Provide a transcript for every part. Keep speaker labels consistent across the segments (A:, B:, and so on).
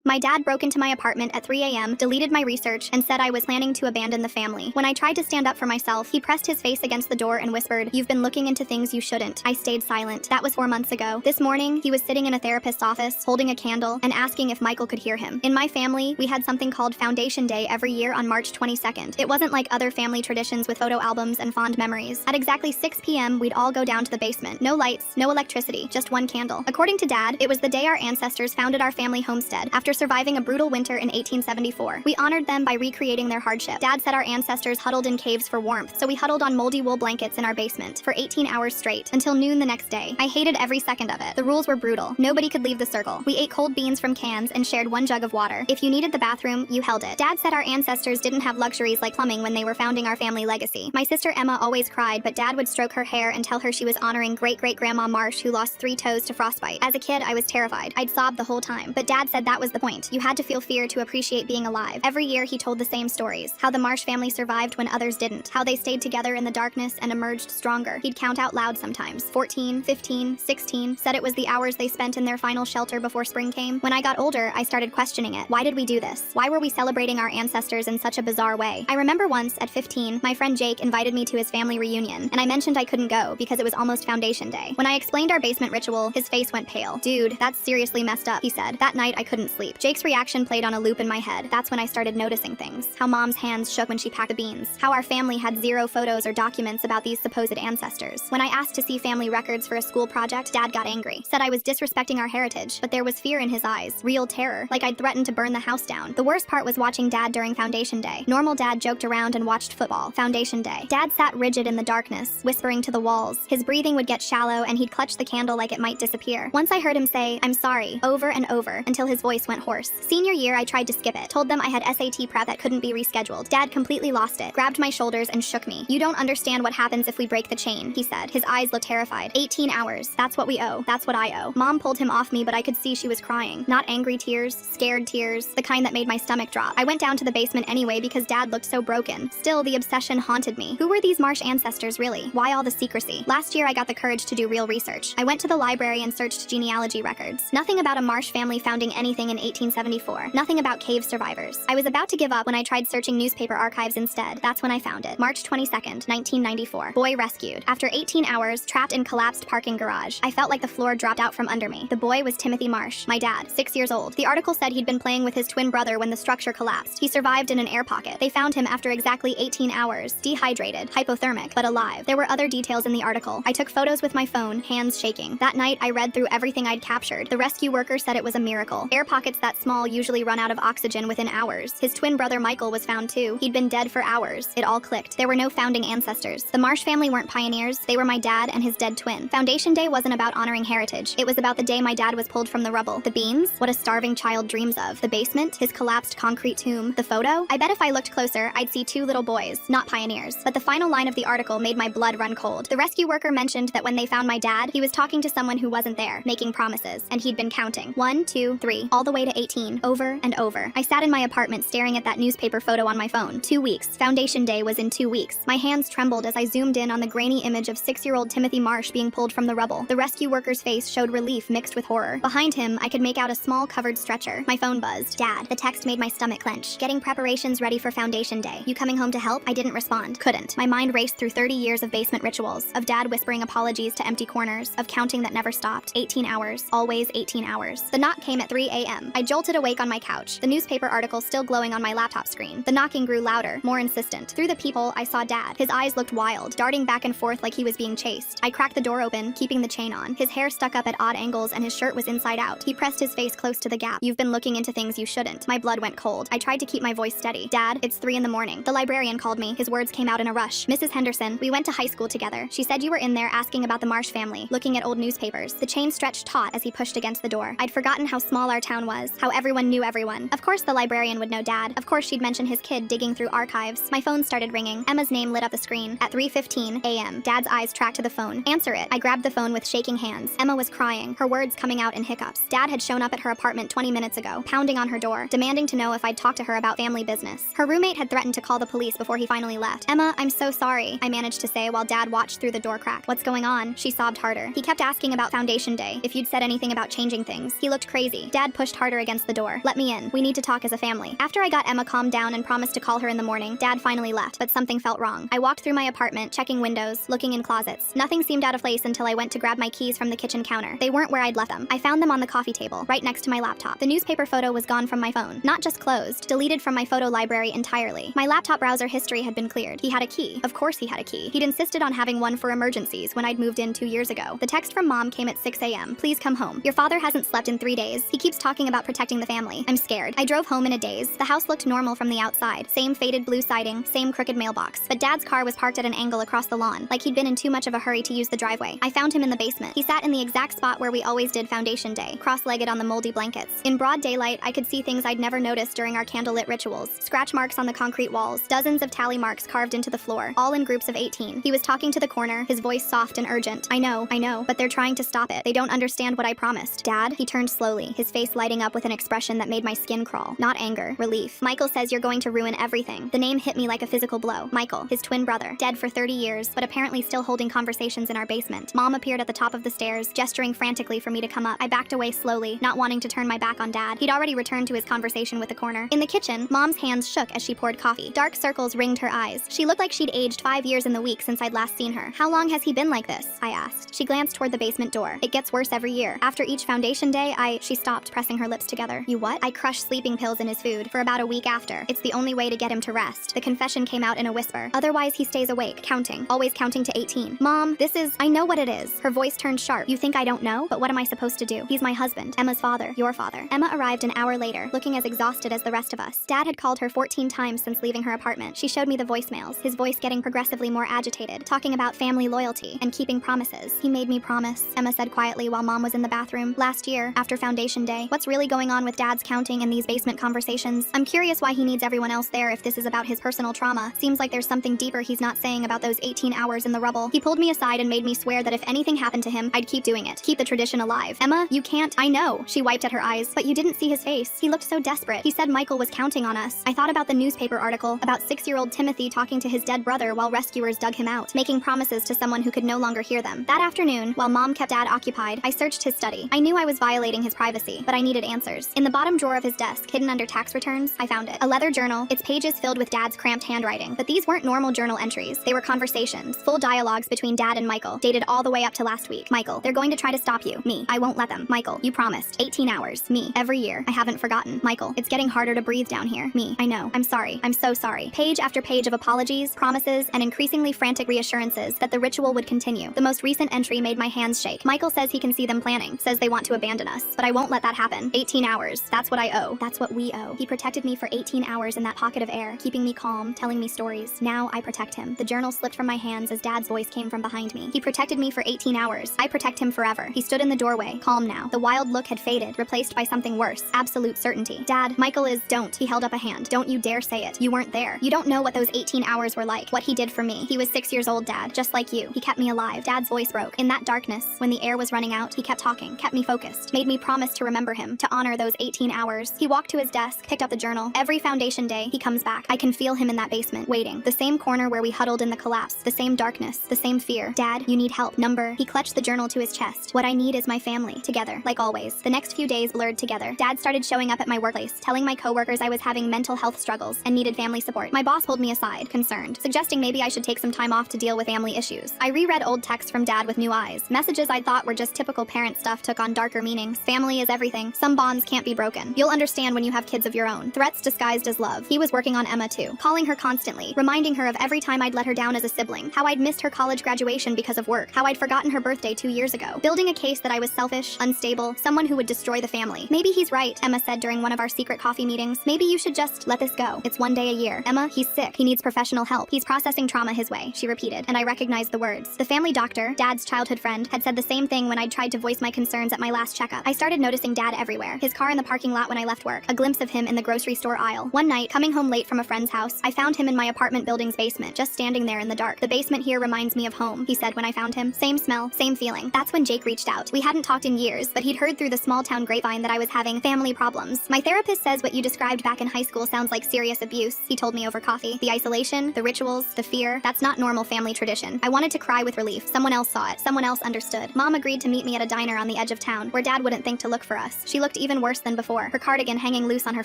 A: My dad broke into my apartment at 3 a.m., deleted my research, and said I was planning to abandon the family. When I tried to stand up for myself, he pressed his face against the door and whispered, "You've been looking into things you shouldn't." I stayed silent. That was 4 months ago. This morning, he was sitting in a therapist's office, holding a candle, and asking if Michael could hear him. In my family, we had something called Foundation Day every year on March 22nd. It wasn't like other family traditions with photo albums and fond memories. At exactly 6 p.m., we'd all go down to the basement. No lights, no electricity, just one candle. According to Dad, it was the day our ancestors founded our family homestead after surviving a brutal winter in 1874. We honored them by recreating their hardship. Dad said our ancestors huddled in caves for warmth, so we huddled on moldy wool blankets in our basement for 18 hours straight, until noon the next day. I hated every second of it. The rules were brutal. Nobody could leave the circle. We ate cold beans from cans and shared one jug of water. If you needed the bathroom, you held it. Dad said our ancestors didn't have luxuries like plumbing when they were founding our family legacy. My sister Emma always cried, but Dad would stroke her hair and tell her she was honoring great-great-grandma Marsh, who lost 3 toes to frostbite. As a kid, I was terrified. I'd sob the whole time. But Dad said that was the point. You had to feel fear to appreciate being alive. Every year he told the same stories. How the Marsh family survived when others didn't. How they stayed together in the darkness and emerged stronger. He'd count out loud sometimes. 14, 15, 16. Said it was the hours they spent in their final shelter before spring came. When I got older, I started questioning it. Why did we do this? Why were we celebrating our ancestors in such a bizarre way? I remember once, at 15, my friend Jake invited me to his family reunion, and I mentioned I couldn't go because it was almost Foundation Day. When I explained our basement ritual, his face went pale. "Dude, that's seriously messed up," he said. That night, I couldn't sleep. Jake's reaction played on a loop in my head. That's when I started noticing things. How Mom's hands shook when she packed the beans. How our family had 0 photos or documents about these supposed ancestors. When I asked to see family records for a school project, Dad got angry. Said I was disrespecting our heritage, but there was fear in his eyes. Real terror, like I'd threatened to burn the house down. The worst part was watching Dad during Foundation Day. Normal Dad joked around and watched football. Foundation Day. Dad sat rigid in the darkness, whispering to the walls. His breathing would get shallow and he'd clutch the candle like it might disappear. Once I heard him say, "I'm sorry," over and over, until his voice went hoarse. Senior year, I tried to skip it. Told them I had SAT prep that couldn't be rescheduled. Dad completely lost it, grabbed my shoulders and shook me. "You don't understand what happens if we break the chain," he said. His eyes looked terrified. 18 hours. That's what we owe. That's what I owe. Mom pulled him off me, but I could see she was crying. Not angry tears, scared tears, the kind that made my stomach drop. I went down to the basement anyway because Dad looked so broken. Still, the obsession haunted me. Who were these Marsh ancestors really? Why all the secrecy? Last year, I got the courage to do real research. I went to the library and searched genealogy records. Nothing about a Marsh family founding anything in 1874. Nothing about cave survivors. I was about to give up when I tried searching newspaper archives instead. That's when I found it. March 22nd, 1994. Boy rescued. After 18 hours, trapped in collapsed parking garage. I felt like the floor dropped out from under me. The boy was Timothy Marsh, my dad, 6 years old. The article said he'd been playing with his twin brother when the structure collapsed. He survived in an air pocket. They found him after exactly 18 hours, dehydrated, hypothermic, but alive. There were other details in the article. I took photos with my phone, hands shaking. That night, I read through everything I'd captured. The rescue worker said it was a miracle. Air pockets that small usually run out of oxygen within hours. His twin brother Michael was found too. He'd been dead for hours. It all clicked. There were no founding ancestors. The Marsh family weren't pioneers. They were my dad and his dead twin. Foundation Day wasn't about honoring heritage. It was about the day my dad was pulled from the rubble. The beans? What a starving child dreams of. The basement? His collapsed concrete tomb. The photo? I bet if I looked closer, I'd see 2 little boys, not pioneers. But the final line of the article made my blood run cold. The rescue worker mentioned that when they found my dad, he was talking to someone who wasn't there, making promises, and he'd been counting. 1, 2, 3, all the way to 18, over and over. I sat in my apartment staring at that newspaper photo on my phone. 2 weeks. Foundation Day was in 2 weeks. My hands trembled as I zoomed in on the grainy image of 6-year-old Timothy Marsh being pulled from the rubble. The rescue worker's face showed relief mixed with horror. Behind him, I could make out a small covered stretcher. My phone buzzed. Dad. The text made my stomach clench. Getting preparations ready for Foundation Day. You coming home to help? I didn't respond. Couldn't. My mind raced through 30 years of basement rituals, of Dad whispering apologies to empty corners, of counting that never stopped. 18 hours. Always 18 hours. The knock came at 3 a.m. I jolted awake on my couch, the newspaper article still glowing on my laptop screen. The knocking grew louder, more insistent. Through the peephole, I saw Dad. His eyes looked wild, darting back and forth like he was being chased. I cracked the door open, keeping the chain on. His hair stuck up at odd angles and his shirt was inside out. He pressed his face close to the gap. "You've been looking into things you shouldn't." My blood went cold. I tried to keep my voice steady. "Dad, it's 3 in the morning. The librarian called me." His words came out in a rush. "Mrs. Henderson, we went to high school together. She said you were in there asking about the Marsh family, looking at old newspapers." The chain stretched taut as he pushed against the door. I'd forgotten how small our town was, how everyone knew everyone. Of course the librarian would know Dad. Of course she'd mention his kid digging through archives. My phone started ringing. Emma's name lit up the screen. At 3:15 a.m., Dad's eyes tracked to the phone. "Answer it." I grabbed the phone with shaking hands. Emma was crying, her words coming out in hiccups. Dad had shown up at her apartment 20 minutes ago, pounding on her door, demanding to know if I'd talk to her about family business. Her roommate had threatened to call the police before he finally left. "Emma, I'm so sorry," I managed to say while Dad watched through the door crack. "What's going on?" She sobbed harder. "He kept asking about Foundation Day, if you'd said anything about changing things. He looked crazy." Dad pushed harder harder against the door. Let me in. We need to talk as a family. After I got Emma calmed down and promised to call her in the morning, Dad finally left, but something felt wrong. I walked through my apartment, checking windows, looking in closets. Nothing seemed out of place until I went to grab my keys from the kitchen counter. They weren't where I'd left them. I found them on the coffee table, right next to my laptop. The newspaper photo was gone from my phone. Not just closed, deleted from my photo library entirely. My laptop browser history had been cleared. He had a key. Of course he had a key. He'd insisted on having one for emergencies when I'd moved in 2 years ago. The text from Mom came at 6 a.m. Please come home. Your father hasn't slept in 3 days. He keeps talking about protecting the family. I'm scared. I drove home in a daze. The house looked normal from the outside. Same faded blue siding, same crooked mailbox. But Dad's car was parked at an angle across the lawn, like he'd been in too much of a hurry to use the driveway. I found him in the basement. He sat in the exact spot where we always did foundation day, cross-legged on the moldy blankets. In broad daylight, I could see things I'd never noticed during our candlelit rituals. Scratch marks on the concrete walls, dozens of tally marks carved into the floor, all in groups of 18. He was talking to the corner, his voice soft and urgent. I know, but they're trying to stop it. They don't understand what I promised. Dad? He turned slowly, his face lighting up with an expression that made my skin crawl. Not anger, relief. Michael says you're going to ruin everything. The name hit me like a physical blow. Michael, his twin brother, dead for 30 years, but apparently still holding conversations in our basement. Mom appeared at the top of the stairs, gesturing frantically for me to come up. I backed away slowly, not wanting to turn my back on Dad. He'd already returned to his conversation with the corner. In the kitchen, Mom's hands shook as she poured coffee. Dark circles ringed her eyes. She looked like she'd aged 5 years in the week since I'd last seen her. How long has he been like this? I asked. She glanced toward the basement door. It gets worse every year. After each foundation day, She stopped, pressing her lips together. You what? I crushed sleeping pills in his food for about a week after. It's the only way to get him to rest. The confession came out in a whisper. Otherwise, he stays awake, counting, always counting to 18. Mom, I know what it is. Her voice turned sharp. You think I don't know? But what am I supposed to do? He's my husband, Emma's father, your father. Emma arrived an hour later, looking as exhausted as the rest of us. Dad had called her 14 times since leaving her apartment. She showed me the voicemails, his voice getting progressively more agitated, talking about family loyalty and keeping promises. He made me promise, Emma said quietly while Mom was in the bathroom. Last year, after foundation day. What's really going on with Dad's counting and these basement conversations? I'm curious why he needs everyone else there if this is about his personal trauma. Seems like there's something deeper he's not saying about those 18 hours in the rubble. He pulled me aside and made me swear that if anything happened to him, I'd keep doing it. Keep the tradition alive. Emma, you can't. I know. She wiped at her eyes. But you didn't see his face. He looked so desperate. He said Michael was counting on us. I thought about the newspaper article about 6-year-old Timothy talking to his dead brother while rescuers dug him out, making promises to someone who could no longer hear them. That afternoon, while Mom kept Dad occupied, I searched his study. I knew I was violating his privacy, but I needed answers. In the bottom drawer of his desk, hidden under tax returns, I found it. A leather journal, its pages filled with Dad's cramped handwriting. But these weren't normal journal entries. They were conversations, full dialogues between Dad and Michael, dated all the way up to last week. Michael, they're going to try to stop you. Me, I won't let them. Michael, you promised. 18 hours. Me, every year. I haven't forgotten. Michael, it's getting harder to breathe down here. Me, I know. I'm sorry. I'm so sorry. Page after page of apologies, promises, and increasingly frantic reassurances that the ritual would continue. The most recent entry made my hands shake. Michael says he can see them planning, says they want to abandon us, but I won't let that happen. 18 hours. That's what I owe. That's what we owe. He protected me for 18 hours in that pocket of air, keeping me calm, telling me stories. Now I protect him. The journal slipped from my hands as Dad's voice came from behind me. He protected me for 18 hours. I protect him forever. He stood in the doorway, calm now. The wild look had faded, replaced by something worse. Absolute certainty. Dad, Michael is, don't. He held up a hand. Don't you dare say it. You weren't there. You don't know what those 18 hours were like. What he did for me. He was 6 years old, Dad, just like you. He kept me alive. Dad's voice broke. In that darkness, when the air was running out, he kept talking, kept me focused, made me promise to remember him, to honor those 18 hours. He walked to his desk, picked up the journal. Every foundation day, he comes back. I can feel him in that basement, waiting. The same corner where we huddled in the collapse. The same darkness. The same fear. Dad, you need help. Number. He clutched the journal to his chest. What I need is my family. Together. Like always. The next few days blurred together. Dad started showing up at my workplace, telling my coworkers I was having mental health struggles and needed family support. My boss pulled me aside, concerned, suggesting maybe I should take some time off to deal with family issues. I reread old texts from Dad with new eyes. Messages I thought were just typical parent stuff took on darker meanings. Family is everything. Some bonds can't be broken. You'll understand when you have kids of your own. Threats disguised as love. He was working on Emma too, calling her constantly, reminding her of every time I'd let her down as a sibling, how I'd missed her college graduation because of work, how I'd forgotten her birthday 2 years ago, building a case that I was selfish, unstable, someone who would destroy the family. Maybe he's right, Emma said during one of our secret coffee meetings. Maybe you should just let this go. It's one day a year. Emma, he's sick. He needs professional help. He's processing trauma his way, she repeated, and I recognized the words. The family doctor, Dad's childhood friend, had said the same thing when I'd tried to voice my concerns at my last checkup. I started noticing Dad everywhere. His car in the parking lot when I left work. A glimpse of him in the grocery store aisle. One night, coming home late from a friend's house, I found him in my apartment building's basement, just standing there in the dark. The basement here reminds me of home, he said when I found him. Same smell, same feeling. That's when Jake reached out. We hadn't talked in years, but he'd heard through the small town grapevine that I was having family problems. My therapist says what you described back in high school sounds like serious abuse, he told me over coffee. The isolation, the rituals, the fear, that's not normal family tradition. I wanted to cry with relief. Someone else saw it. Someone else understood. Mom agreed to meet me at a diner on the edge of town, where Dad wouldn't think to look for us. She looked even worse than before, her cardigan hanging loose on her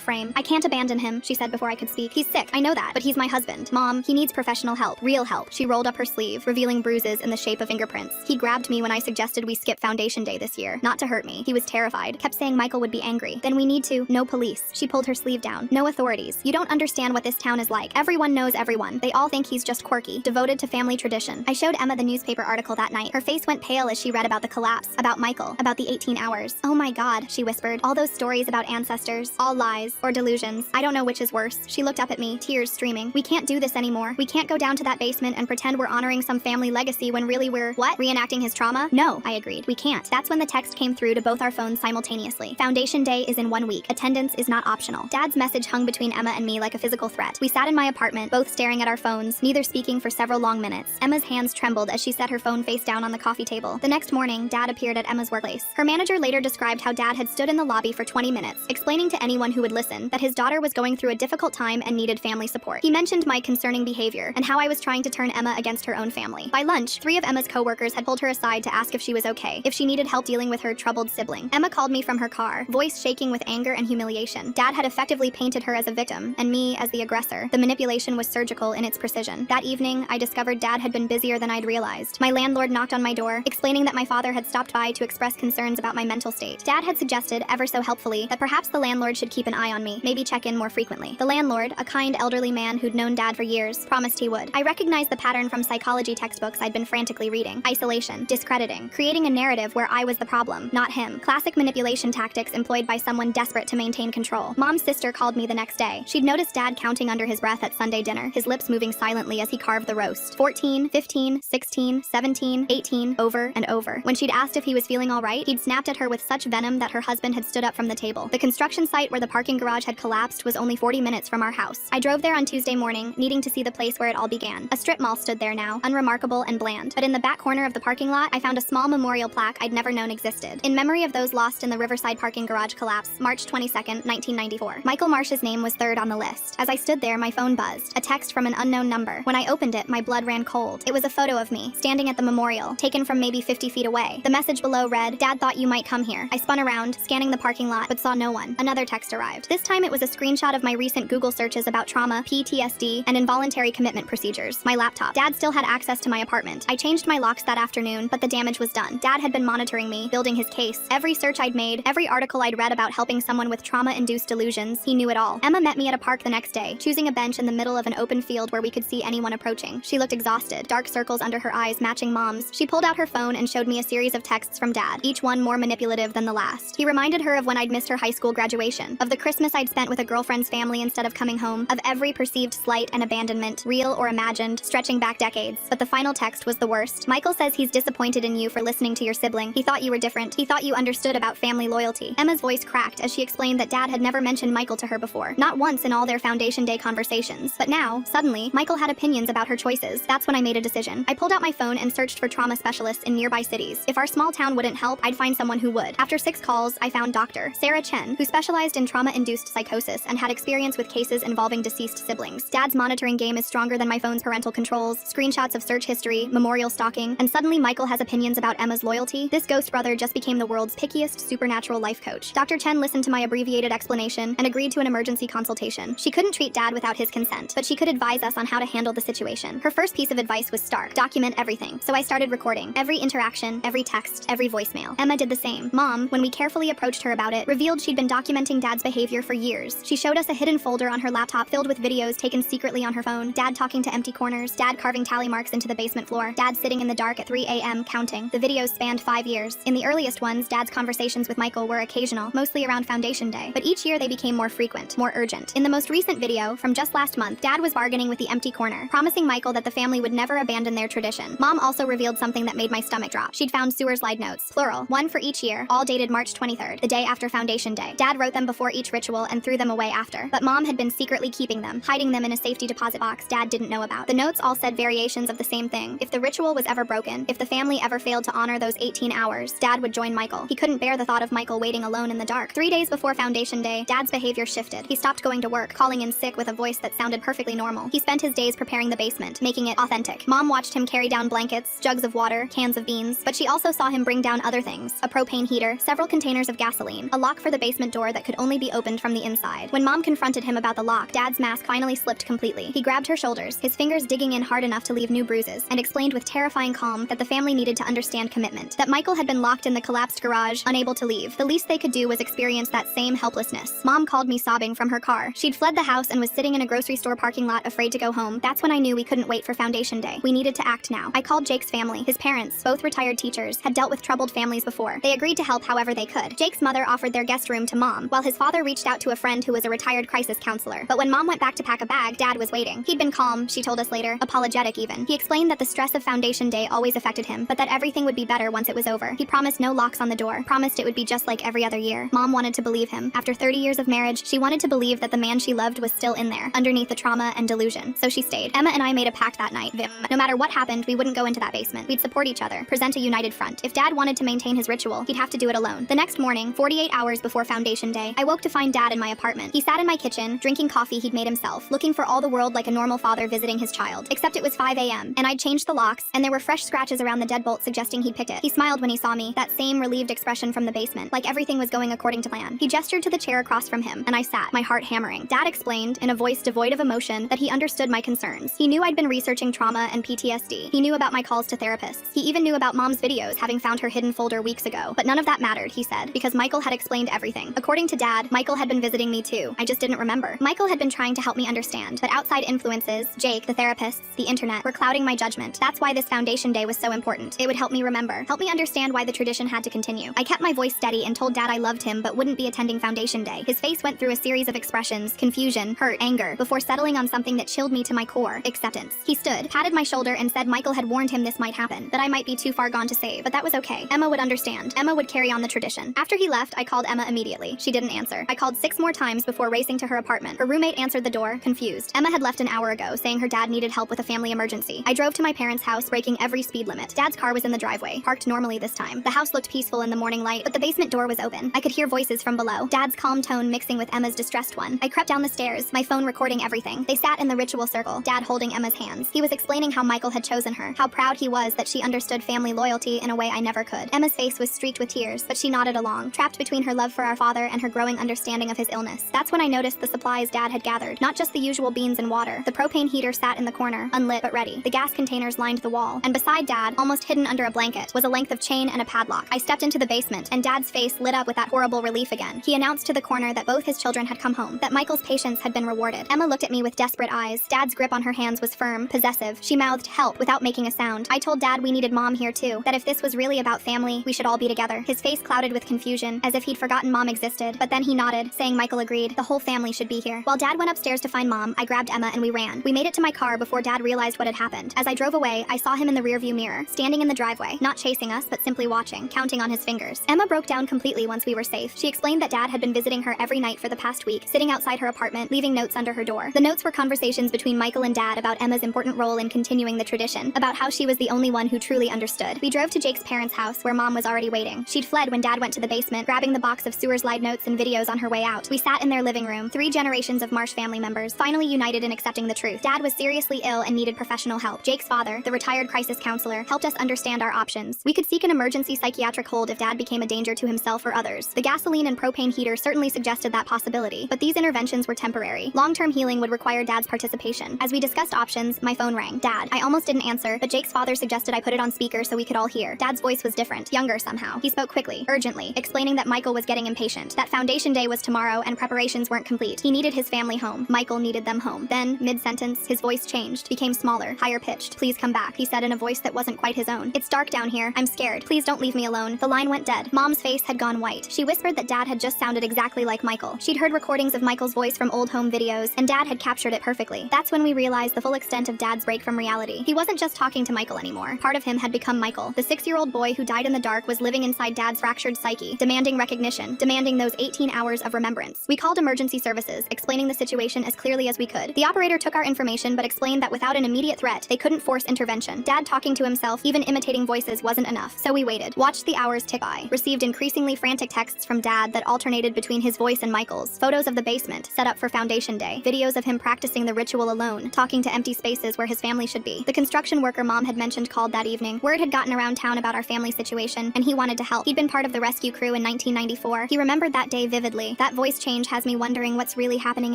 A: frame. "I can't abandon him," she said before I could speak. "He's sick, I know that, but he's my husband. Mom, he needs professional help, real help." She rolled up her sleeve, revealing bruises in the shape of fingerprints. He grabbed me when I suggested we skip foundation day this year, not to hurt me. He was terrified, kept saying Michael would be angry. "Then we need to, no police." She pulled her sleeve down. "No authorities. You don't understand what this town is like. Everyone knows everyone. They all think he's just quirky, devoted to family tradition." I showed Emma the newspaper article that night. Her face went pale as she read about the collapse, about Michael, about the 18 hours. "Oh my God," she whispered. "All those stories about ancestors, all lies, or delusions. I don't know which is worse." She looked up at me, tears streaming. "We can't do this anymore. We can't go down to that basement and pretend we're honoring some family legacy when really we're, what, reenacting his trauma?" "No," I agreed. "We can't." That's when the text came through to both our phones simultaneously. "Foundation day is in 1 week. Attendance is not optional." Dad's message hung between Emma and me like a physical threat. We sat in my apartment, both staring at our phones, neither speaking for several long minutes. Emma's hands trembled as she set her phone face down on the coffee table. The next morning, Dad appeared at Emma's workplace. Her manager later described how Dad had stood in the lobby for 20 minutes, explaining to anyone who would listen that his daughter was going through a difficult time and needed family support. He mentioned my concerning behavior and how I was trying to turn Emma against her own family. By lunch, 3 of Emma's co-workers had pulled her aside to ask if she was okay, if she needed help dealing with her troubled sibling. Emma called me from her car, voice shaking with anger and humiliation. Dad had effectively painted her as a victim, and me as the aggressor. The manipulation was surgical in its precision. That evening, I discovered Dad had been busier than I'd realized. My landlord knocked on my door, explaining that my father had stopped by to express concerns about my mental state. Dad had suggested, ever so helpfully, that perhaps the landlord should keep an eye on me, maybe check in more frequently. The landlord, a kind elderly man who'd known Dad for years, promised he would. I recognized the pattern from psychology textbooks I'd been frantically reading. Isolation, discrediting, creating a narrative where I was the problem, not him. Classic manipulation tactics employed by someone desperate to maintain control. Mom's sister called me the next day. She'd noticed Dad counting under his breath at Sunday dinner, his lips moving silently as he carved the roast. 14, 15, 16, 17, 18, over and over. When she'd asked if he was feeling all right, he'd snapped at her with such venom that her husband had stood up from the table. The construction site where the parking garage had collapsed was only 40 minutes from our house. I drove there on Tuesday morning, needing to see the place where it all began. A strip mall stood there now, unremarkable and bland. But in the back corner of the parking lot, I found a small memorial plaque I'd never known existed. In memory of those lost in the Riverside parking garage collapse, March 22nd, 1994. Michael Marsh's name was third on the list. As I stood there, my phone buzzed. A text from an unknown number. When I opened it, my blood ran cold. It was a photo of me, standing at the memorial, taken from maybe 50 feet away. The message below read, "Dad thought you might come here." I spun around, scanning the parking lot, but saw no one. Another text arrived. This time it was a screenshot of my recent Google searches about trauma, PTSD, and involuntary commitment procedures. My laptop. Dad still had access to my apartment. I changed my locks that afternoon, but the damage was done. Dad had been monitoring me, building his case. Every search I'd made, every article I'd read about helping someone with trauma-induced delusions, he knew it all. Emma met me at a park the next day, choosing a bench in the middle of an open field where we could see anyone approaching. She looked exhausted, dark circles under her eyes matching Mom's. She pulled out her phone and showed me a series of texts from Dad, each one more manipulative than the last. He reminded her of when I'd missed her high school graduation, of the Christmas I'd spent with a girlfriend's family instead of coming home, of every perceived slight and abandonment, real or imagined, stretching back decades. But the final text was the worst. "Michael says he's disappointed in you for listening to your sibling. He thought you were different. He thought you understood about family loyalty." Emma's voice cracked as she explained that Dad had never mentioned Michael to her before, not once in all their Foundation Day conversations. But now, suddenly, Michael had opinions about her choices. That's when I made a decision. I pulled out my phone and searched for trauma specialists in nearby cities. If our small town wouldn't help, I'd find someone who would. After 6 calls, I found Dr. Sarah Chen, who specialized in trauma-induced psychosis and had experience with cases involving deceased siblings. Dad's monitoring game is stronger than my phone's parental controls, screenshots of search history, memorial stalking, and suddenly Michael has opinions about Emma's loyalty. This ghost brother just became the world's pickiest supernatural life coach. Dr. Chen listened to my abbreviated explanation and agreed to an emergency consultation. She couldn't treat Dad without his consent, but she could advise us on how to handle the situation. Her first piece of advice was stark: document everything. So I started recording every interaction, every text, every voicemail. Emma did the same. Mom, when we carefully approached her about it, revealed she'd been documenting Dad's behavior for years. She showed us a hidden folder on her laptop filled with videos taken secretly on her phone. Dad talking to empty corners, Dad carving tally marks into the basement floor, Dad sitting in the dark at 3 a.m. counting. The videos spanned 5 years. In the earliest ones, Dad's conversations with Michael were occasional, mostly around Foundation Day. But each year they became more frequent, more urgent. In the most recent video, from just last month, Dad was bargaining with the empty corner, promising Michael that the family would never abandon their tradition. Mom also revealed something that made my stomach drop. She'd found sewer slide notes, plural, one for each year, all dated March 23rd, the day after Foundation Day. Dad wrote them before each ritual and threw them away after. But Mom had been secretly keeping them, hiding them in a safety deposit box Dad didn't know about. The notes all said variations of the same thing. If the ritual was ever broken, if the family ever failed to honor those 18 hours, Dad would join Michael. He couldn't bear the thought of Michael waiting alone in the dark. 3 days before Foundation Day, Dad's behavior shifted. He stopped going to work, calling in sick with a voice that sounded perfectly normal. He spent his days preparing the basement, making it authentic. Mom watched him carry down blankets, jugs of water, cans of beans, but she also saw him bring down other things: a propane heater, several containers of gasoline, gasoline, a lock for the basement door that could only be opened from the inside. When Mom confronted him about the lock, Dad's mask finally slipped completely. He grabbed her shoulders, his fingers digging in hard enough to leave new bruises, and explained with terrifying calm that the family needed to understand commitment, that Michael had been locked in the collapsed garage, unable to leave. The least they could do was experience that same helplessness. Mom called me sobbing from her car. She'd fled the house and was sitting in a grocery store parking lot afraid to go home. That's when I knew we couldn't wait for Foundation Day. We needed to act now. I called Jake's family. His parents, both retired teachers, had dealt with troubled families before. They agreed to help however they could. Jake's mother offered their guest room to Mom, while his father reached out to a friend who was a retired crisis counselor. But when Mom went back to pack a bag, Dad was waiting. He'd been calm, she told us later, apologetic even. He explained that the stress of Foundation Day always affected him, but that everything would be better once it was over. He promised no locks on the door, promised it would be just like every other year. Mom wanted to believe him. After 30 years of marriage, she wanted to believe that the man she loved was still in there, underneath the trauma and delusion. So she stayed. Emma and I made a pact that night. No matter what happened, we wouldn't go into that basement. We'd support each other, present a united front. If Dad wanted to maintain his ritual, he'd have to do it alone. The next morning, 48 hours before Foundation Day, I woke to find Dad in my apartment. He sat in my kitchen, drinking coffee he'd made himself, looking for all the world like a normal father visiting his child. Except it was 5 a.m., and I'd changed the locks, and there were fresh scratches around the deadbolt suggesting he'd picked it. He smiled when he saw me, that same relieved expression from the basement, like everything was going according to plan. He gestured to the chair across from him, and I sat, my heart hammering. Dad explained, in a voice devoid of emotion, that he understood my concerns. He knew I'd been researching trauma and PTSD. He knew about my calls to therapists. He even knew about Mom's videos, having found her hidden folder weeks ago. But none of that mattered, he said, because Michael had explained everything. According to Dad, Michael had been visiting me too. I just didn't remember. Michael had been trying to help me understand, but outside influences, Jake, the therapists, the internet, were clouding my judgment. That's why this Foundation Day was so important. It would help me remember, help me understand why the tradition had to continue. I kept my voice steady and told Dad I loved him but wouldn't be attending Foundation Day. His face went through a series of expressions, confusion, hurt, anger, before settling on something that chilled me to my core, acceptance. He stood, patted my shoulder and said Michael had warned him this might happen, that I might be too far gone to save, but that was okay. Emma would understand. Emma would carry on the tradition. After he left, I called Emma immediately. She didn't answer. I called 6 more times before racing to her apartment. Her roommate answered the door, confused. Emma had left an hour ago, saying her dad needed help with a family emergency. I drove to my parents' house, breaking every speed limit. Dad's car was in the driveway, parked normally this time. The house looked peaceful in the morning light, but the basement door was open. I could hear voices from below, Dad's calm tone mixing with Emma's distressed one. I crept down the stairs, my phone recording everything. They sat in the ritual circle, Dad holding Emma's hands. He was explaining how Michael had chosen her, how proud he was that she understood family loyalty in a way I never could. Emma's face was streaked with tears, but she nodded along, trapped between her love for our father and her growing understanding of his illness. That's when I noticed the supplies Dad had gathered, not just the usual beans and water. The propane heater sat in the corner, unlit but ready. The gas containers lined the wall, and beside Dad, almost hidden under a blanket, was a length of chain and a padlock. I stepped into the basement, and Dad's face lit up with that horrible relief again. He announced to the corner that both his children had come home, that Michael's patience had been rewarded. Emma looked at me with desperate eyes. Dad's grip on her hands was firm, possessive. She mouthed help without making a sound. I told Dad we needed Mom here too, that if this was really about family, we should all be together. His face clouded with confusion, as if he'd forgotten Mom existed, but then he nodded, saying Michael agreed. The whole family should be here. While Dad went upstairs to find Mom, I grabbed Emma and we ran. We made it to my car before Dad realized what had happened. As I drove away, I saw him in the rearview mirror, standing in the driveway, not chasing us, but simply watching, counting on his fingers. Emma broke down completely once we were safe. She explained that Dad had been visiting her every night for the past week, sitting outside her apartment, leaving notes under her door. The notes were conversations between Michael and Dad about Emma's important role in continuing the tradition, about how she was the only one who truly understood. We drove to Jake's parents' house, where Mom was already waiting. She'd fled when Dad went to the basement, grabbing the box of sewer slide notes and videos on her way out. We sat in their living room, 3 generations of Marsh family members, finally united in accepting the truth. Dad was seriously ill and needed professional help. Jake's father, the retired crisis counselor, helped us understand our options. We could seek an emergency psychiatric hold if Dad became a danger to himself or others. The gasoline and propane heater certainly suggested that possibility, but these interventions were temporary. Long-term healing would require Dad's participation. As we discussed options, my phone rang. Dad. I almost didn't answer, but Jake's father suggested I put it on speaker so we could all hear. Dad's voice was different, younger somehow. He spoke quickly, urgently, explaining that Michael was getting impatient, that Foundation Day was tomorrow and preparations weren't complete. He needed his family home. Michael needed them home. Then, mid-sentence, his voice changed, became smaller, higher pitched. Please come back, he said in a voice that wasn't quite his own. It's dark down here. I'm scared. Please don't leave me alone. The line went dead. Mom's face had gone white. She whispered that Dad had just sounded exactly like Michael. She'd heard recordings of Michael's voice from old home videos, and Dad had captured it perfectly. That's when we realized the full extent of Dad's break from reality. He wasn't just talking to Michael anymore. Part of him had become Michael. The 6-year-old boy who died in the dark was living inside Dad's fractured psyche, demanding recognition, demanding those 18 hours of remembrance. We called emergency services, explaining the situation as clearly as we could. The operator took our information but explained that without an immediate threat, they couldn't force intervention. Dad talking to himself, even imitating voices, wasn't enough. So we waited, watched the hours tick by, received increasingly frantic texts from Dad that alternated between his voice and Michael's, photos of the basement, set up for Foundation Day, videos of him practicing the ritual alone, talking to empty spaces where his family should be. The construction worker Mom had mentioned called that evening. Word had gotten around town about our family situation, and he wanted to help. He'd been part of the rescue crew in 1994. He remembered that day vividly. That voice change has me wondering what's really happening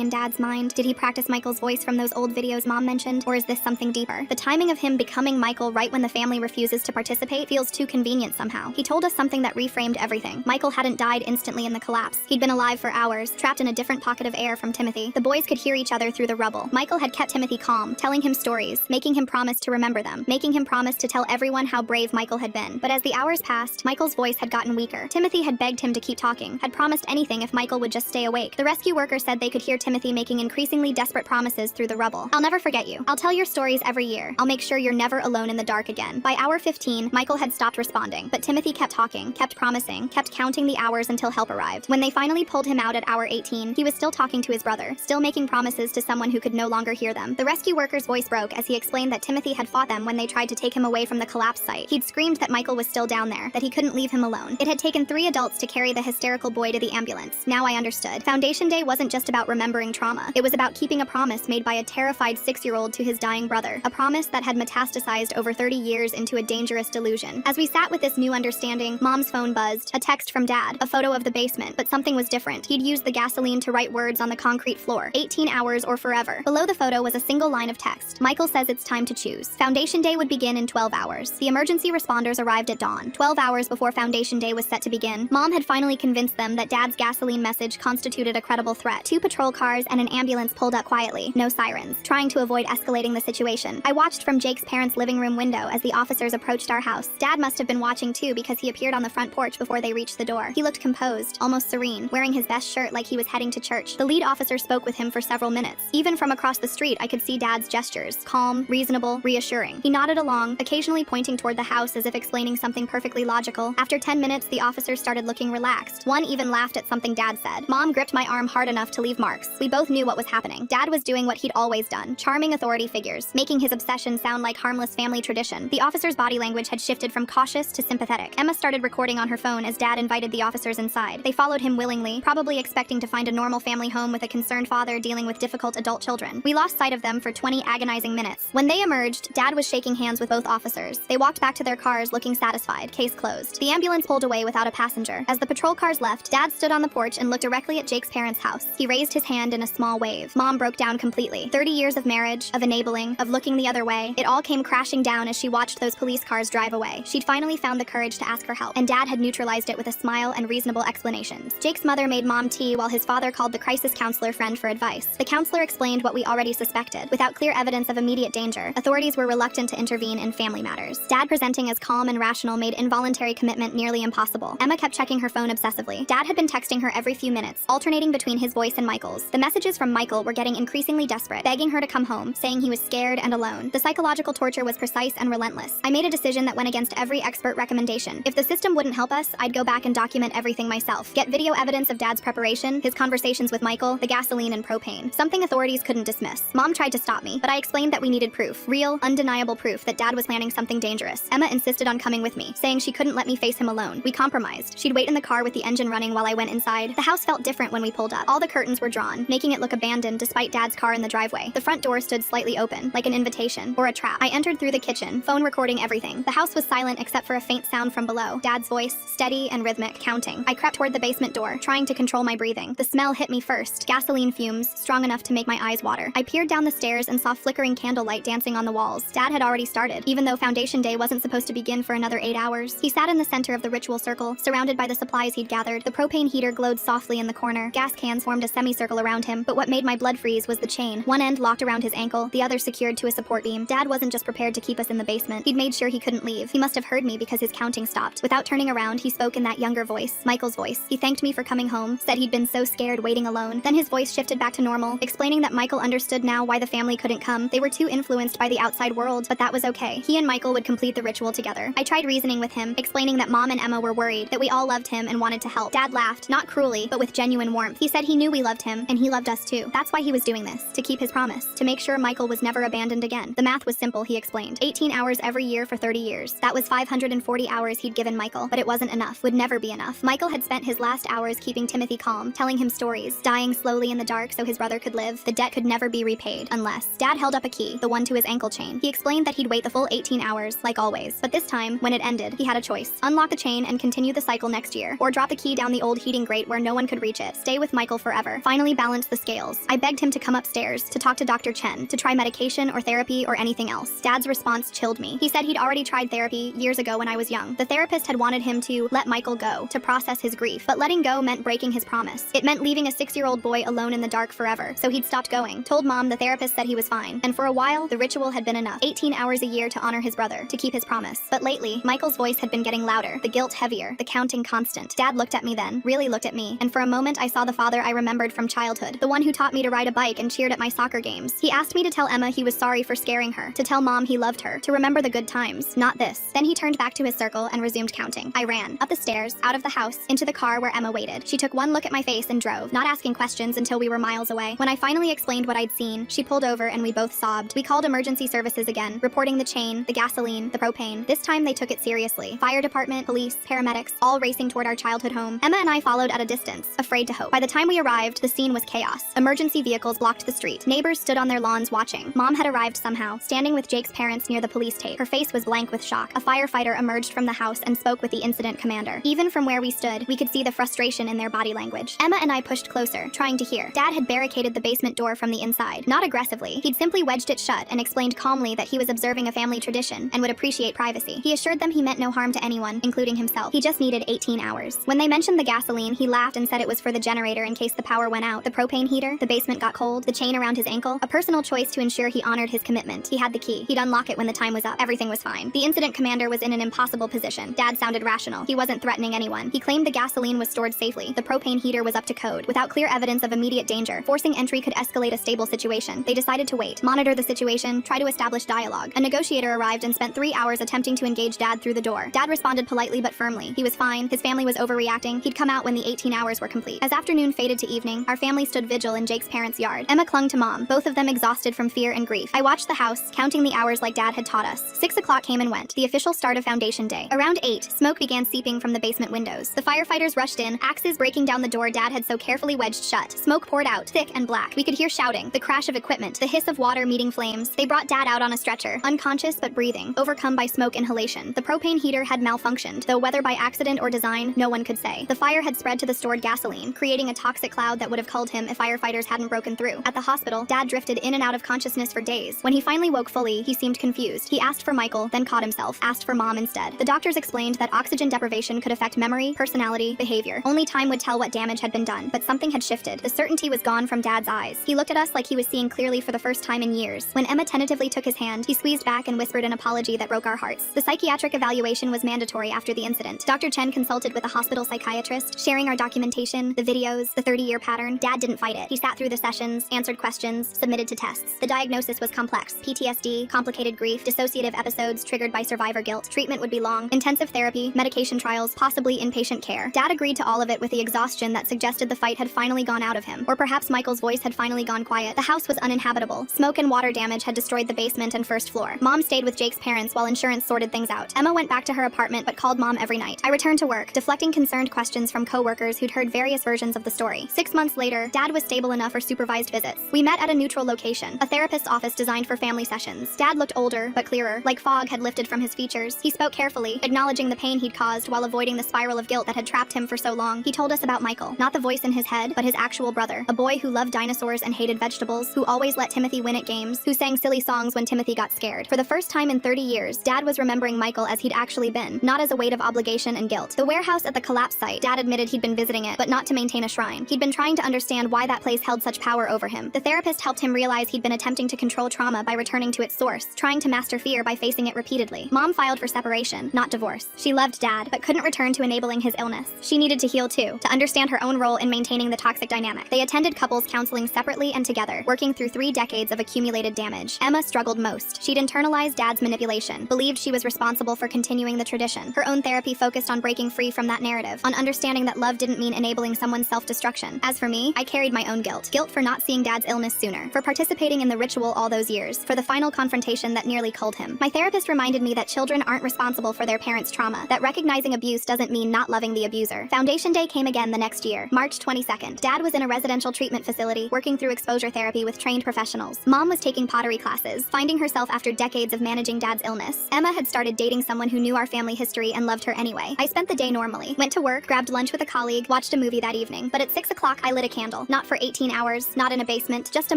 A: in Dad's mind. Did he practice Michael's voice from those old videos Mom mentioned? Or is this something deeper? The timing of him becoming Michael right when the family refuses to participate feels too convenient somehow. He told us something that reframed everything. Michael hadn't died instantly in the collapse. He'd been alive for hours, trapped in a different pocket of air from Timothy. The boys could hear each other through the rubble. Michael had kept Timothy calm, telling him stories, making him promise to remember them, making him promise to tell everyone how brave Michael had been. But as the hours passed, Michael's voice had gotten weaker. Timothy had begged him to keep talking, had promised anything if Michael would just stay awake. The rescue worker said they could hear Timothy making increasingly desperate promises through the rubble. "I'll never forget you. I'll tell your stories every year. I'll make sure you're never alone in the dark again." By hour 15, Michael had stopped responding, but Timothy kept talking, kept promising, kept counting the hours until help arrived. When they finally pulled him out at hour 18, he was still talking to his brother, still making promises to someone who could no longer hear them. The rescue worker's voice broke as he explained that Timothy had fought them when they tried to take him away from the collapse site. He'd screamed that Michael was still down there, that he couldn't leave him alone. It had taken 3 adults to carry the hysterical boy to the ambulance. Now I understood. Foundation Day wasn't just about remembering trauma. It was about keeping a promise made by a terrified 6-year-old to his dying brother, a promise that had metastasized over 30 years into a dangerous delusion. As we sat with this new understanding, Mom's phone buzzed, a text from Dad, a photo of the basement, but something was different. He'd used the gasoline to write words on the concrete floor, 18 hours or forever. Below the photo was a single line of text. "Michael says it's time to choose. Foundation Day would begin in 12 hours. The emergency responders arrived at dawn. 12 hours before Foundation Day was set to begin, Mom had finally convinced them that Dad's gasoline message constituted a credible threat. 2 patrol cars and an ambulance pulled up quietly, no sirens, trying to avoid escalating the situation. I watched from Jake's parents' living room window as the officers approached our house. Dad must have been watching too because he appeared on the front porch before they reached the door. He looked composed, almost serene, wearing his best shirt like he was heading to church. The lead officer spoke with him for several minutes. Even from across the street, I could see Dad's gestures, calm, reasonable, reassuring. He nodded along, occasionally pointing toward the house as if explaining something perfectly logical. After 10 minutes, the officers started looking relaxed. One even laughed at something Dad said. Mom gripped my arm hard enough to leave marks. We both knew what was happening. Dad was doing what he'd always done, charming authority figures, making his obsession sound like harmless family tradition. The officer's body language had shifted from cautious to sympathetic. Emma started recording on her phone as Dad invited the officers inside. They followed him willingly, probably expecting to find a normal family home with a concerned father dealing with difficult adult children. We lost sight of them for 20 agonizing minutes. When they emerged, Dad was shaking hands with both officers. They walked back to their cars looking satisfied, case closed. The ambulance pulled away without a passenger. As the patrol cars left, Dad stood on the porch and looked directly at Jake's parents' house. He raised his hand in a small wave. Mom broke down completely. 30 years of marriage, of enabling, of looking the other way, it all came crashing down as she watched those police cars drive away. She'd finally found the courage to ask for help, and Dad had neutralized it with a smile and reasonable explanations. Jake's mother made Mom tea while his father called the crisis counselor friend for advice. The counselor explained what we already suspected. Without clear evidence of immediate danger, authorities were reluctant to intervene in family matters. Dad presenting as calm and rational made involuntary commitment nearly impossible. Emma kept checking her phone obsessively. Dad had been texting her every few minutes, alternating between his voice and Michael's. The messages from Michael were getting increasingly desperate, begging her to come home, saying he was scared and alone. The psychological torture was precise and relentless. I made a decision that went against every expert recommendation. If the system wouldn't help us, I'd go back and document everything myself. Get video evidence of Dad's preparation, his conversations with Michael, the gasoline and propane. Something authorities couldn't dismiss. Mom tried to stop me, but I explained that we needed proof. Real, undeniable proof that Dad was planning something dangerous. Emma insisted on coming with me, saying she couldn't let me face him alone. We compromised. She'd wait in the car with the engine running while I went inside. The house felt different when we pulled up. All the curtains were drawn, making it look abandoned despite Dad's car in the driveway. The front door stood slightly open, like an invitation, or a trap. I entered through the kitchen, phone recording everything. The house was silent except for a faint sound from below. Dad's voice, steady and rhythmic, counting. I crept toward the basement door, trying to control my breathing. The smell hit me first. Gasoline fumes, strong enough to make my eyes water. I peered down the stairs and saw flickering candlelight dancing on the walls. Dad had already started, even though Foundation Day wasn't supposed to begin for another 8 hours. He sat in the center of the ritual circle, surrounded by the supplies he'd gathered. The propane heater glowed softly in the corner. Gas cans formed a semicircle around him, but what made my blood freeze was the chain. One end locked around his ankle, the other secured to a support beam. Dad wasn't just prepared to keep us in the basement. He'd made sure he couldn't leave. He must have heard me because his counting stopped. Without turning around, he spoke in that younger voice, Michael's voice. He thanked me for coming home, said he'd been so scared waiting alone. Then his voice shifted back to normal, explaining that Michael understood now why the family couldn't come. They were too influenced by the outside world, but that was okay. He and Michael would complete the ritual together. I tried reasoning with him, explaining that Mom and Emma were worried, that we all loved him and wanted to help. Dad laughed, not cruelly, but with genuine warmth. He said he knew we loved him, and he loved us too. That's why he was doing this, to keep his promise, to make sure Michael was never abandoned again. The math was simple, he explained. 18 hours every year for 30 years. That was 540 hours he'd given Michael, but it wasn't enough, would never be enough. Michael had spent his last hours keeping Timothy calm, telling him stories, dying slowly in the dark so his brother could live. The debt could never be repaid, unless. Dad held up a key, the one to his ankle chain. He explained that he'd wait the full 18 hours, like always. But this time, when it ended, he had a choice. Unlock the chain and continue the cycle next next year, or drop the key down the old heating grate where no one could reach it. Stay with Michael forever. Finally balance the scales. I begged him to come upstairs, to talk to Dr. Chen, to try medication or therapy or anything else. Dad's response chilled me. He said he'd already tried therapy years ago when I was young. The therapist had wanted him to let Michael go, to process his grief. But letting go meant breaking his promise. It meant leaving a 6-year-old boy alone in the dark forever. So he'd stopped going. Told Mom the therapist said he was fine. And for a while, the ritual had been enough. 18 hours a year to honor his brother, to keep his promise. But lately, Michael's voice had been getting louder, the guilt heavier, the counting constant. Dad looked at me then, really looked at me, and for a moment I saw the father I remembered from childhood, the one who taught me to ride a bike and cheered at my soccer games. He asked me to tell Emma he was sorry for scaring her, to tell Mom he loved her, to remember the good times, not this. Then he turned back to his circle and resumed counting. I ran, up the stairs, out of the house, into the car where Emma waited. She took one look at my face and drove, not asking questions until we were miles away. When I finally explained what I'd seen, she pulled over and we both sobbed. We called emergency services again, reporting the chain, the gasoline, the propane. This time they took it seriously. Fire department, police, paramedics, all racing toward our childhood home. Emma and I followed at a distance, afraid to hope. By the time we arrived, the scene was chaos. Emergency vehicles blocked the street. Neighbors stood on their lawns watching. Mom had arrived somehow, standing with Jake's parents near the police tape. Her face was blank with shock. A firefighter emerged from the house and spoke with the incident commander. Even from where we stood, we could see the frustration in their body language. Emma and I pushed closer, trying to hear. Dad had barricaded the basement door from the inside. Not aggressively. He'd simply wedged it shut and explained calmly that he was observing a family tradition and would appreciate privacy. He assured them he meant no harm to anyone, including himself. He just needed 18 hours. When they mentioned the gasoline, he laughed and said it was for the generator in case the power went out. The propane heater, the basement got cold, the chain around his ankle, a personal choice to ensure he honored his commitment. He had the key. He'd unlock it when the time was up. Everything was fine. The incident commander was in an impossible position. Dad sounded rational. He wasn't threatening anyone. He claimed the gasoline was stored safely. The propane heater was up to code, without clear evidence of immediate danger. Forcing entry could escalate a stable situation. They decided to wait, monitor the situation, try to establish dialogue. A negotiator arrived and spent 3 hours attempting to engage Dad through the door. Dad responded politely but firmly. He was fine. His family was overreacting. He'd come out when the 18 hours were complete. As afternoon faded to evening, our family stood vigil in Jake's parents' yard. Emma clung to Mom, both of them exhausted from fear and grief. I watched the house, counting the hours like Dad had taught us. 6 o'clock came and went, the official start of Foundation Day. Around 8, smoke began seeping from the basement windows. The firefighters rushed in, axes breaking down the door Dad had so carefully wedged shut. Smoke poured out, thick and black. We could hear shouting, the crash of equipment, the hiss of water meeting flames. They brought Dad out on a stretcher, unconscious but breathing, overcome by smoke inhalation. The propane heater had malfunctioned, though whether by accident or design, no one could say. The fire had spread to the stored gasoline, creating a toxic cloud that would have culled him if firefighters hadn't broken through. At the hospital, Dad drifted in and out of consciousness for days. When he finally woke fully, he seemed confused. He asked for Michael, then caught himself, asked for Mom instead. The doctors explained that oxygen deprivation could affect memory, personality, behavior. Only time would tell what damage had been done, but something had shifted. The certainty was gone from Dad's eyes. He looked at us like he was seeing clearly for the first time in years. When Emma tentatively took his hand, he squeezed back and whispered an apology that broke our hearts. The psychiatric evaluation was mandatory after the incident. Dr. Chen consulted with a hospital psychiatrist, sharing our documentation, the videos, the 30-year pattern. Dad didn't fight it. He sat through the sessions, answered questions, submitted to tests. The diagnosis was complex. PTSD, complicated grief, dissociative episodes triggered by survivor guilt. Treatment would be long, intensive therapy, medication trials, possibly inpatient care. Dad agreed to all of it with the exhaustion that suggested the fight had finally gone out of him. Or perhaps Michael's voice had finally gone quiet. The house was uninhabitable. Smoke and water damage had destroyed the basement and first floor. Mom stayed with Jake's parents while insurance sorted things out. Emma went back to her apartment but called Mom every night. I returned to work, deflecting concerned questions from co-workers who'd heard various versions of the story. 6 months later, Dad was stable enough for supervised visits. We met at a neutral location, a therapist's office designed for family sessions. Dad looked older, but clearer, like fog had lifted from his features. He spoke carefully, acknowledging the pain he'd caused while avoiding the spiral of guilt that had trapped him for so long. He told us about Michael, not the voice in his head, but his actual brother, a boy who loved dinosaurs and hated vegetables, who always let Timothy win at games, who sang silly songs when Timothy got scared. For the first time in 30 years, Dad was remembering Michael as he'd actually been, not as a weight of obligation and guilt. The warehouse at the collapse site, Dad admitted he'd been visiting it, but not to maintain a shrine. He'd been trying to understand why that place held such power over him. The therapist helped him realize he'd been attempting to control trauma by returning to its source, trying to master fear by facing it repeatedly. Mom filed for separation, not divorce. She loved Dad, but couldn't return to enabling his illness. She needed to heal too, to understand her own role in maintaining the toxic dynamic. They attended couples counseling separately and together, working through 3 decades of accumulated damage. Emma struggled most. She'd internalized Dad's manipulation, believed she was responsible for continuing the tradition. Her own therapy focused on breaking free from that narrative, on understanding that love didn't mean enabling someone's self-destruction. As for me, I carried my own guilt. Guilt for not seeing Dad's illness sooner, for participating in the ritual all those years, for the final confrontation that nearly culled him. My therapist reminded me that children aren't responsible for their parents' trauma, that recognizing abuse doesn't mean not loving the abuser. Foundation Day came again the next year, March 22nd. Dad was in a residential treatment facility, working through exposure therapy with trained professionals. Mom was taking pottery classes, finding herself after decades of managing Dad's illness. Emma had started dating someone who knew our family history and loved her anyway. I spent the day normally. Went to work, grabbed lunch with a colleague, watched a movie that evening. But at 6 o'clock, I lit a candle. Not for 18 hours, not in a basement, just a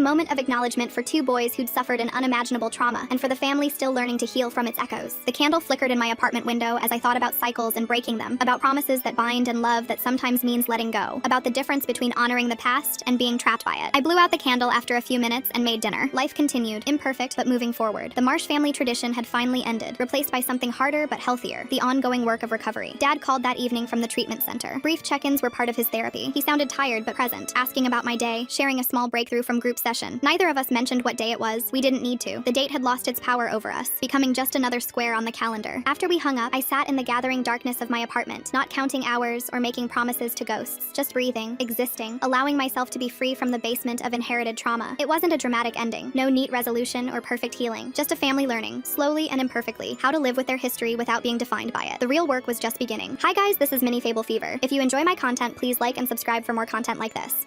A: moment of acknowledgement for 2 boys who'd suffered an unimaginable trauma, and for the family still learning to heal from its echoes. The candle flickered in my apartment window as I thought about cycles and breaking them, about promises that bind and love that sometimes means letting go, about the difference between honoring the past and being trapped by it. I blew out the candle after a few minutes and made dinner. Life continued, imperfect but moving forward. The Marsh family tradition had finally ended, replaced by something harder but healthier, the ongoing work of recovery. Dad called that evening from the treatment center. Brief check-ins were part of his therapy. He sounded tired but present, asking about my day, sharing a small breakthrough from group session. Neither of us mentioned what day it was. We didn't need to. The date had lost its power over us, becoming just another square on the calendar. After we hung up, I sat in the gathering darkness of my apartment, not counting hours or making promises to ghosts, just breathing, existing, allowing myself to be free from the basement of inherited trauma. It wasn't a dramatic ending, no neat resolution or perfect healing, just a family learning, slowly and imperfectly, how to live with their history without being defined by it. The real work was just beginning. Hi guys, this is Mini Fable Fever. If you enjoy my content, please like and subscribe for more content like this.